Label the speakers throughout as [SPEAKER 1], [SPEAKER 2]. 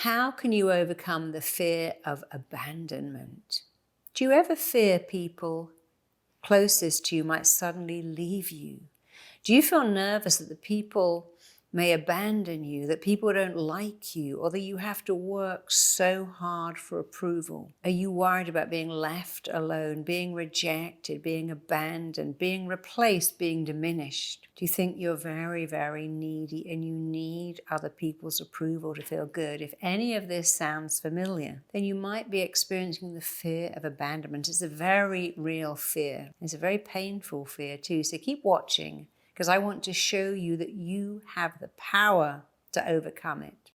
[SPEAKER 1] How can you overcome the fear of abandonment? Do you ever fear people closest to you might suddenly leave you? Do you feel nervous that the people may abandon you, that people don't like you, or that you have to work so hard for approval? Are you worried about being left alone, being rejected, being abandoned, being replaced, being diminished? Do you think you're very, very needy and you need other people's approval to feel good? If any of this sounds familiar, then you might be experiencing the fear of abandonment. It's a very real fear. It's a very painful fear too, so keep watching, because I want to show you that you have the power to overcome it.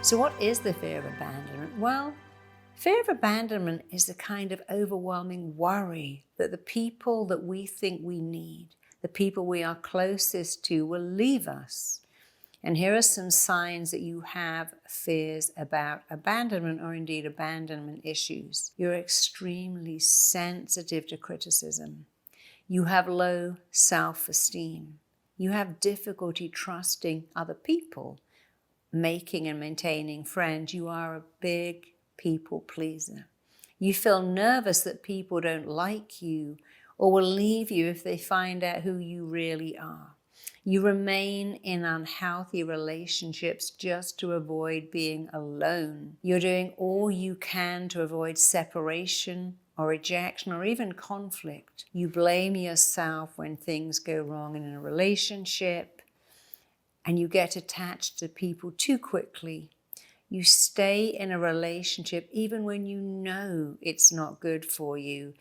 [SPEAKER 1] So what is the fear of abandonment? Well, fear of abandonment is the kind of overwhelming worry that the people that we think we need, the people we are closest to, will leave us. And here are some signs that you have fears about abandonment, or indeed abandonment issues. You're extremely sensitive to criticism. You have low self-esteem. You have difficulty trusting other people, making and maintaining friends. You are a big people pleaser. You feel nervous that people don't like you or will leave you if they find out who you really are. You remain in unhealthy relationships just to avoid being alone. You're doing all you can to avoid separation or rejection or even conflict. You blame yourself when things go wrong in a relationship, and you get attached to people too quickly. You stay in a relationship even when you know it's not good for you.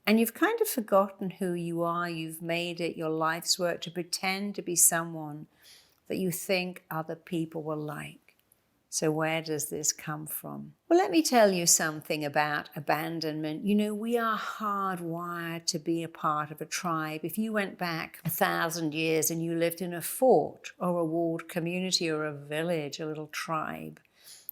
[SPEAKER 1] And you've kind of forgotten who you are. You've made it your life's work to pretend to be someone that you think other people will like. So where does this come from? Well, let me tell you something about abandonment. You know, we are hardwired to be a part of a tribe. If you went back 1,000 years and you lived in a fort or a walled community or a village, a little tribe,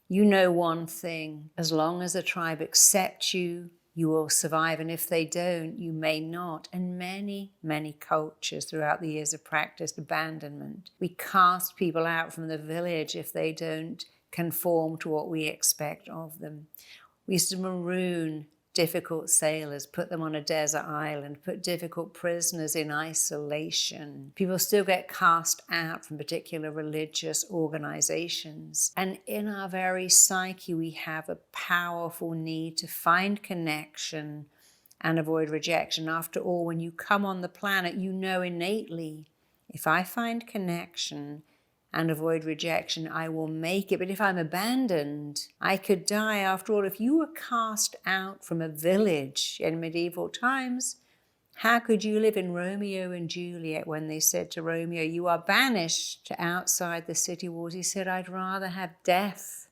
[SPEAKER 1] you know one thing: as long as the tribe accepts you, you will survive, and if they don't, you may not. And many, many cultures throughout the years have practiced abandonment. We cast people out from the village if they don't conform to what we expect of them. We used to maroon difficult sailors, put them on a desert island, put difficult prisoners in isolation. People still get cast out from particular religious organizations. And in our very psyche, we have a powerful need to find connection and avoid rejection. After all, when you come on the planet, you know innately, if I find connection and avoid rejection, I will make it. But if I'm abandoned, I could die. After all, if you were cast out from a village in medieval times, how could you live? In Romeo and Juliet, when they said to Romeo, you are banished to outside the city walls, he said, I'd rather have death.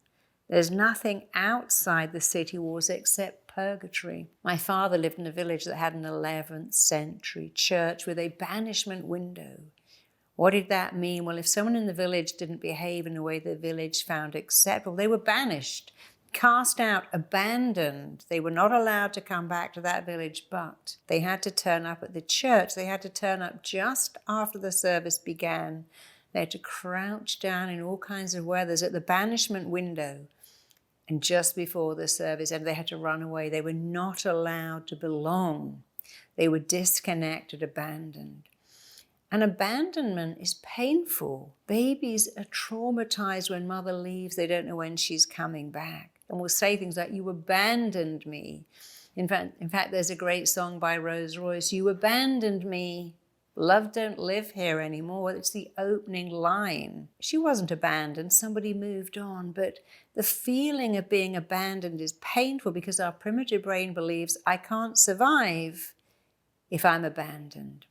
[SPEAKER 1] There's nothing outside the city walls except purgatory. My father lived in a village that had an 11th century church with a banishment window. What did that mean? Well, if someone in the village didn't behave in a way the village found acceptable, they were banished, cast out, abandoned. They were not allowed to come back to that village, but they had to turn up at the church. They had to turn up just after the service began. They had to crouch down in all kinds of weathers at the banishment window. And just before the service ended, they had to run away. They were not allowed to belong. They were disconnected, abandoned. And abandonment is painful. Babies are traumatized when mother leaves. They don't know when she's coming back. And will say things like, you abandoned me. In fact, there's a great song by Rose Royce, you abandoned me. Love don't live here anymore. It's the opening line. She wasn't abandoned. Somebody moved on. But the feeling of being abandoned is painful because our primitive brain believes, I can't survive if I'm abandoned.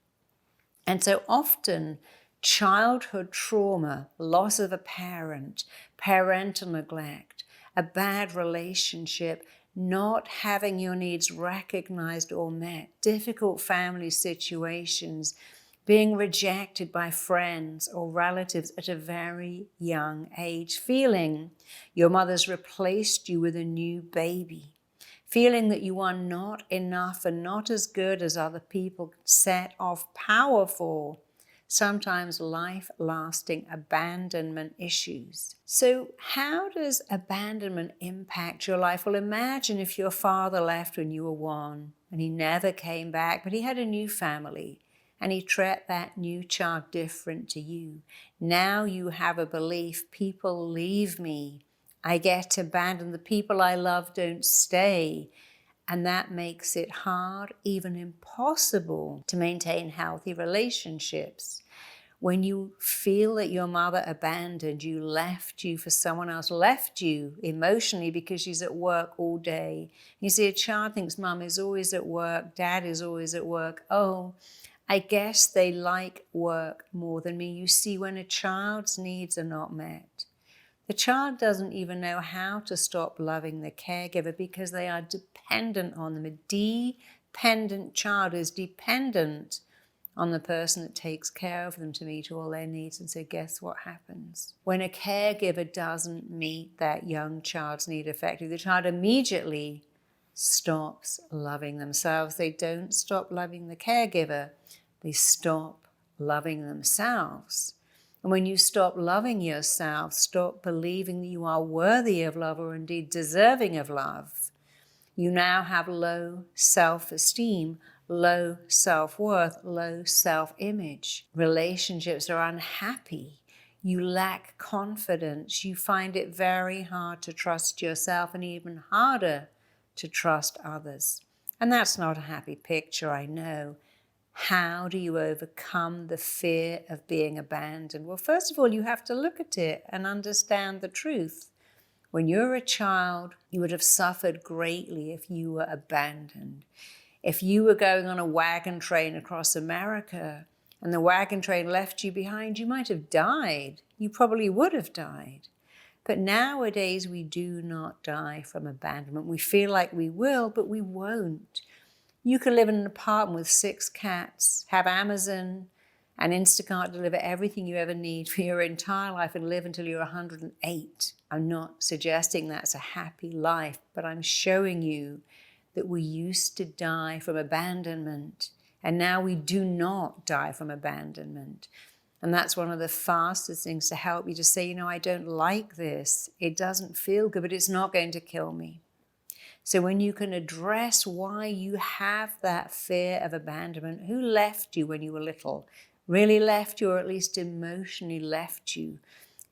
[SPEAKER 1] And so often, childhood trauma, loss of a parent, parental neglect, a bad relationship, not having your needs recognized or met, difficult family situations, being rejected by friends or relatives at a very young age, feeling your mother's replaced you with a new baby, feeling that you are not enough and not as good as other people, set off powerful sometimes life-lasting abandonment issues. So how does abandonment impact your life? Well, imagine if your father left when you were 1 and he never came back, but he had a new family and he treated that new child different to you. Now you have a belief, people leave me, I get abandoned, the people I love don't stay. And that makes it hard, even impossible, to maintain healthy relationships. When you feel that your mother abandoned you, left you for someone else, left you emotionally because she's at work all day. You see, a child thinks mum is always at work, dad is always at work. Oh, I guess they like work more than me. You see, when a child's needs are not met, the child doesn't even know how to stop loving the caregiver because they are dependent on them. A dependent child is dependent on the person that takes care of them to meet all their needs. And so guess what happens? When a caregiver doesn't meet that young child's need effectively, the child immediately stops loving themselves. They don't stop loving the caregiver. They stop loving themselves. And when you stop loving yourself, stop believing that you are worthy of love or indeed deserving of love, you now have low self-esteem, low self-worth, low self-image. Relationships are unhappy. You lack confidence. You find it very hard to trust yourself and even harder to trust others. And that's not a happy picture, I know. How do you overcome the fear of being abandoned? Well, first of all, you have to look at it and understand the truth. When you're a child, you would have suffered greatly if you were abandoned. If you were going on a wagon train across America and the wagon train left you behind, you might have died. You probably would have died. But nowadays, we do not die from abandonment. We feel like we will, but we won't. You could live in an apartment with 6 cats, have Amazon and Instacart deliver everything you ever need for your entire life and live until you're 108. I'm not suggesting that's a happy life, but I'm showing you that we used to die from abandonment, and now we do not die from abandonment. And that's one of the fastest things to help you to say, you know, I don't like this. It doesn't feel good, but it's not going to kill me. So when you can address why you have that fear of abandonment, who left you when you were little, really left you, or at least emotionally left you,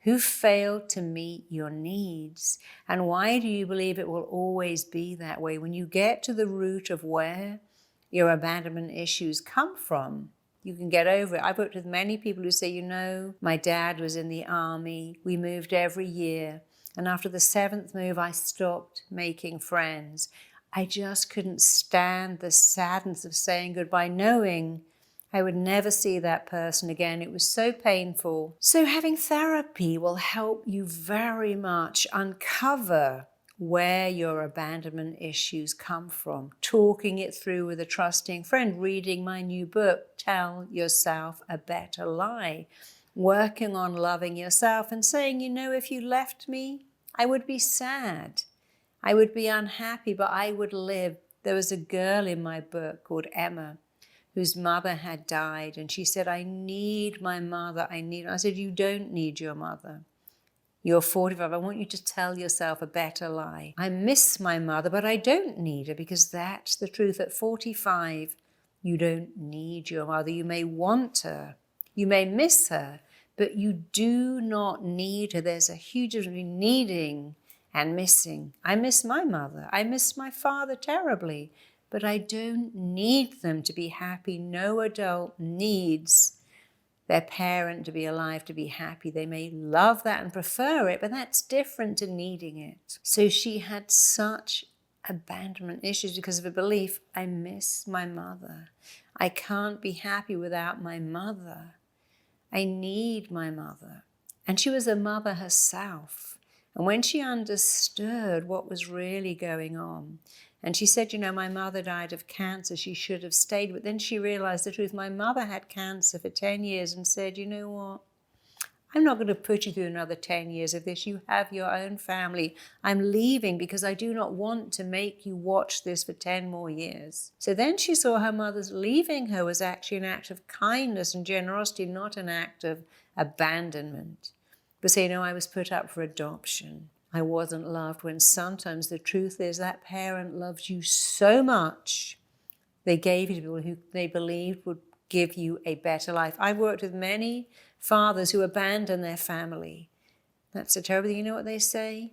[SPEAKER 1] who failed to meet your needs, and why do you believe it will always be that way? When you get to the root of where your abandonment issues come from, you can get over it. I've worked with many people who say, you know, my dad was in the army, we moved every year. And after the 7th move, I stopped making friends. I just couldn't stand the sadness of saying goodbye, knowing I would never see that person again. It was so painful. So having therapy will help you very much uncover where your abandonment issues come from. Talking it through with a trusting friend, reading my new book, Tell Yourself a Better Lie. Working on loving yourself and saying, you know, if you left me, I would be sad. I would be unhappy, but I would live. There was a girl in my book called Emma whose mother had died, and she said, I need my mother. I said, you don't need your mother. You're 45. I want you to tell yourself a better lie. I miss my mother, but I don't need her, because that's the truth. At 45, you don't need your mother. You may want her. You may miss her, but you do not need her. There's a huge difference between needing and missing. I miss my mother. I miss my father terribly, but I don't need them to be happy. No adult needs their parent to be alive to be happy. They may love that and prefer it, but that's different to needing it. So she had such abandonment issues because of a belief, I miss my mother. I can't be happy without my mother. I need my mother. And she was a mother herself. And when she understood what was really going on, and she said, you know, my mother died of cancer, she should have stayed. But then she realized the truth. My mother had cancer for 10 years and said, you know what? I'm not going to put you through another 10 years of this. You have your own family. I'm leaving because I do not want to make you watch this for 10 more years. So then she saw her mother's leaving her was actually an act of kindness and generosity, not an act of abandonment. But say, I was put up for adoption. I wasn't loved, when sometimes the truth is that parent loves you so much, they gave you to people who they believed would give you a better life. I've worked with many fathers who abandon their family. That's a terrible thing. You know what they say?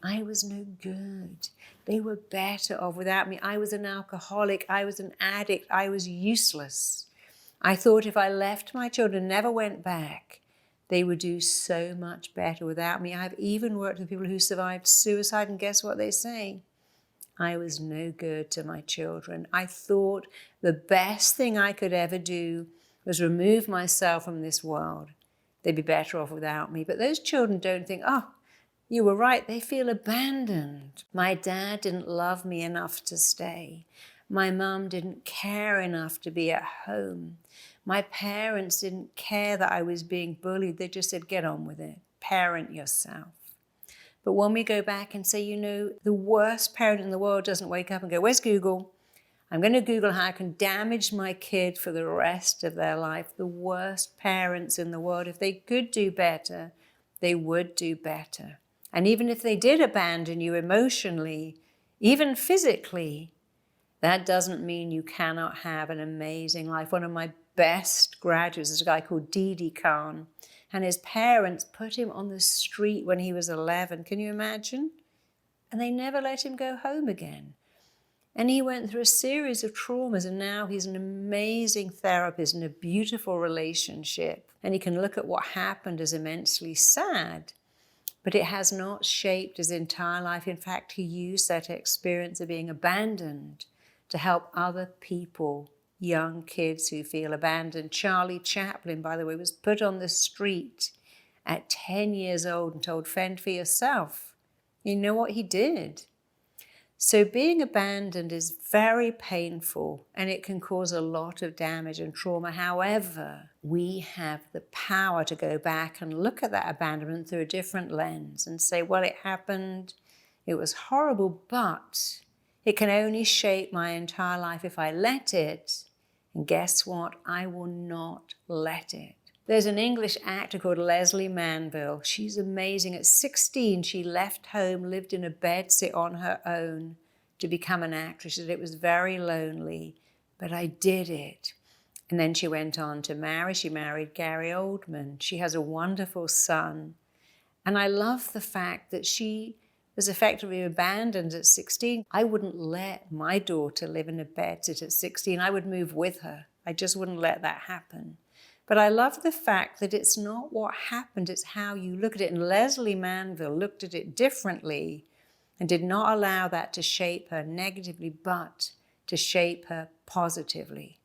[SPEAKER 1] I was no good. They were better off without me. I was an alcoholic. I was an addict. I was useless. I thought if I left my children and never went back, they would do so much better without me. I've even worked with people who survived suicide, and guess what they say? I was no good to my children. I thought the best thing I could ever do was remove myself from this world. They'd be better off without me. But those children don't think, oh, you were right. They feel abandoned. My dad didn't love me enough to stay. My mum didn't care enough to be at home. My parents didn't care that I was being bullied. They just said, get on with it. Parent yourself. But when we go back and say, the worst parent in the world doesn't wake up and go, where's Google? I'm going to Google how I can damage my kid for the rest of their life. The worst parents in the world, if they could do better, they would do better. And even if they did abandon you emotionally, even physically, that doesn't mean you cannot have an amazing life. One of my best graduates is a guy called Didi Khan. And his parents put him on the street when he was 11. Can you imagine? And they never let him go home again. And he went through a series of traumas, and now he's an amazing therapist in a beautiful relationship. And he can look at what happened as immensely sad, but it has not shaped his entire life. In fact, he used that experience of being abandoned to help other people, young kids who feel abandoned. Charlie Chaplin, by the way, was put on the street at 10 years old and told, fend for yourself. You know what he did? So being abandoned is very painful, and it can cause a lot of damage and trauma. However, we have the power to go back and look at that abandonment through a different lens and say, well, it happened, it was horrible, but it can only shape my entire life if I let it. And guess what? I will not let it. There's an English actor called Leslie Manville. She's amazing. At 16, she left home, lived in a bedsit on her own to become an actress. She said it was very lonely, but I did it. And then she went on to marry. She married Gary Oldman. She has a wonderful son. And I love the fact that she was effectively abandoned at 16. I wouldn't let my daughter live in a bedsit at 16. I would move with her. I just wouldn't let that happen. But I love the fact that it's not what happened, it's how you look at it. And Leslie Manville looked at it differently and did not allow that to shape her negatively, but to shape her positively.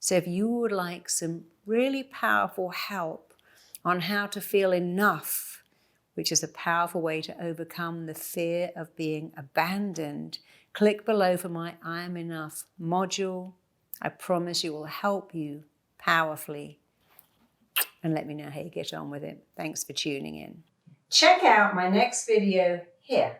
[SPEAKER 1] So if you would like some really powerful help on how to feel enough, which is a powerful way to overcome the fear of being abandoned, click below for my I Am Enough module. I promise you will help you powerfully. And let me know how you get on with it. Thanks for tuning in. Check out my next video here.